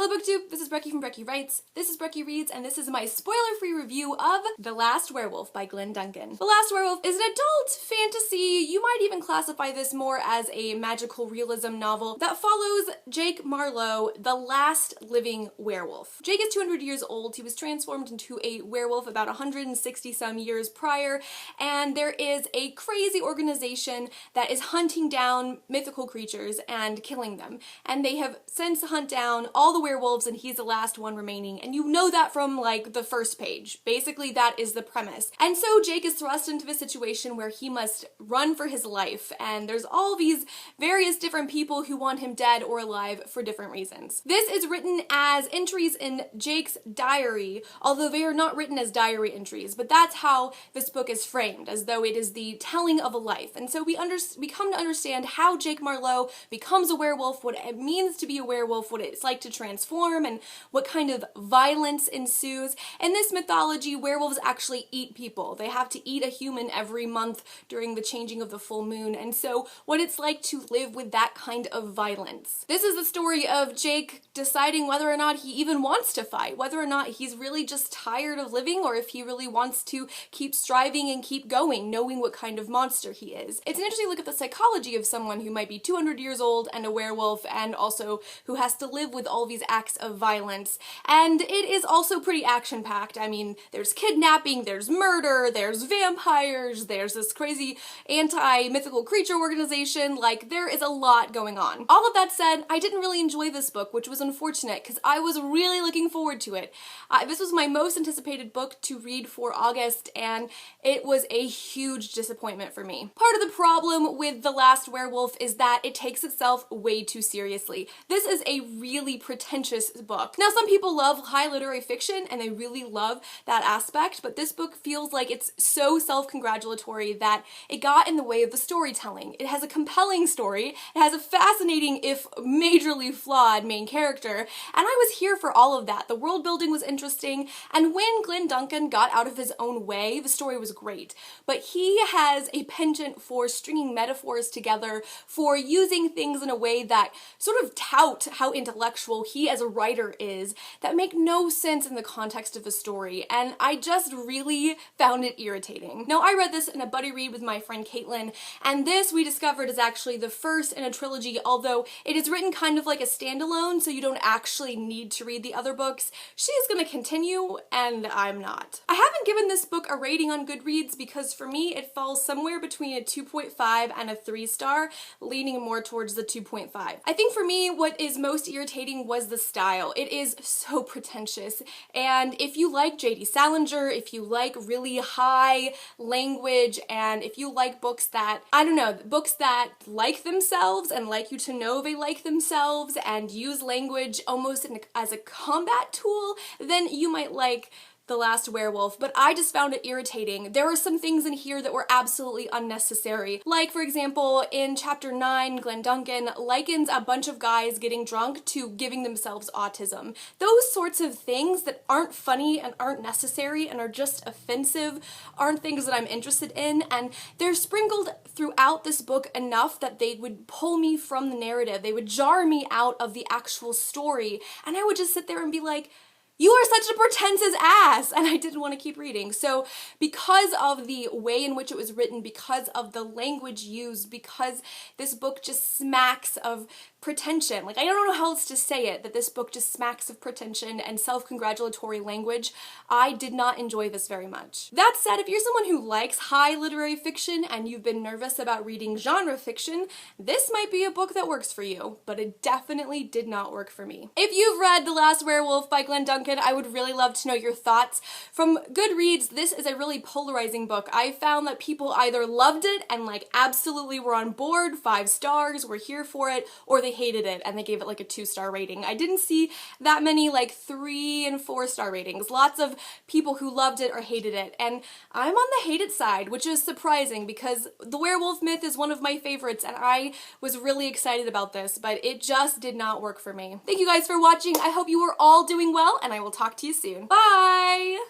Hello BookTube, this is Breckie from Breckie Writes, this is Breckie Reads, and this is my spoiler-free review of The Last Werewolf by Glenn Duncan. The Last Werewolf is an adult fantasy, you might even classify this more as a magical realism novel, that follows Jake Marlowe, the last living werewolf. Jake is 200 years old, he was transformed into a werewolf about 160 some years prior, and there is a crazy organization that is hunting down mythical creatures and killing them. And they have since hunt down all the werewolves and he's the last one remaining, and you know that from like the first page. Basically that is the premise. And so Jake is thrust into a situation where he must run for his life, and there's all these various different people who want him dead or alive for different reasons. This is written as entries in Jake's diary, although they are not written as diary entries, but that's how this book is framed, as though it is the telling of a life. And so we come to understand how Jake Marlowe becomes a werewolf, what it means to be a werewolf, what it's like to transform, and what kind of violence ensues. In this mythology, werewolves actually eat people. They have to eat a human every month during the changing of the full moon, and so what it's like to live with that kind of violence. This is the story of Jake deciding whether or not he even wants to fight, whether or not he's really just tired of living, or if he really wants to keep striving and keep going, knowing what kind of monster he is. It's an interesting look at the psychology of someone who might be 200 years old and a werewolf, and also who has to live with all these acts of violence. And it is also pretty action-packed. I mean, there's kidnapping, there's murder, there's vampires, there's this crazy anti-mythical creature organization, like there is a lot going on. All of that said, I didn't really enjoy this book, which was unfortunate because I was really looking forward to it. This was my most anticipated book to read for August, and it was a huge disappointment for me. Part of the problem with The Last Werewolf is that it takes itself way too seriously. This is a really pretentious book. Now, some people love high literary fiction and they really love that aspect, but this book feels like it's so self-congratulatory that it got in the way of the storytelling. It has a compelling story, it has a fascinating, if majorly flawed, main character, and I was here for all of that. The world building was interesting, and when Glenn Duncan got out of his own way, the story was great. But he has a penchant for stringing metaphors together, for using things in a way that sort of tout how intellectual he as a writer is, that make no sense in the context of the story, and I just really found it irritating. Now, I read this in a buddy read with my friend Caitlin, and this we discovered is actually the first in a trilogy, although it is written kind of like a standalone, so you don't actually need to read the other books. She's gonna continue, and I'm not. I haven't given this book a rating on Goodreads because for me it falls somewhere between a 2.5 and a 3-star, leaning more towards the 2.5. I think for me what is most irritating was the style. It is so pretentious, and if you like J.D. Salinger, if you like really high language, and if you like books that, I don't know, books that like themselves and like you to know they like themselves and use language almost as a combat tool, then you might like The Last Werewolf, but I just found it irritating. There were some things in here that were absolutely unnecessary. Like, for example, in chapter 9, Glenn Duncan likens a bunch of guys getting drunk to giving themselves autism. Those sorts of things that aren't funny and aren't necessary and are just offensive aren't things that I'm interested in, and they're sprinkled throughout this book enough that they would pull me from the narrative. They would jar me out of the actual story, and I would just sit there and be like, you are such a pretentious ass, and I didn't want to keep reading. So because of the way in which it was written, because of the language used, because this book just smacks of pretension, like I don't know how else to say it, that this book just smacks of pretension and self-congratulatory language, I did not enjoy this very much. That said, if you're someone who likes high literary fiction and you've been nervous about reading genre fiction, this might be a book that works for you, but it definitely did not work for me. If you've read The Last Werewolf by Glenn Duncan, I would really love to know your thoughts. From Goodreads, this is a really polarizing book. I found that people either loved it and like absolutely were on board, 5 stars, were here for it, or they hated it and they gave it like a 2-star rating. I didn't see that many like 3 and 4-star ratings. Lots of people who loved it or hated it, and I'm on the hated side, which is surprising because the werewolf myth is one of my favorites and I was really excited about this, but it just did not work for me. Thank you guys for watching. I hope you are all doing well, and I will talk to you soon. Bye!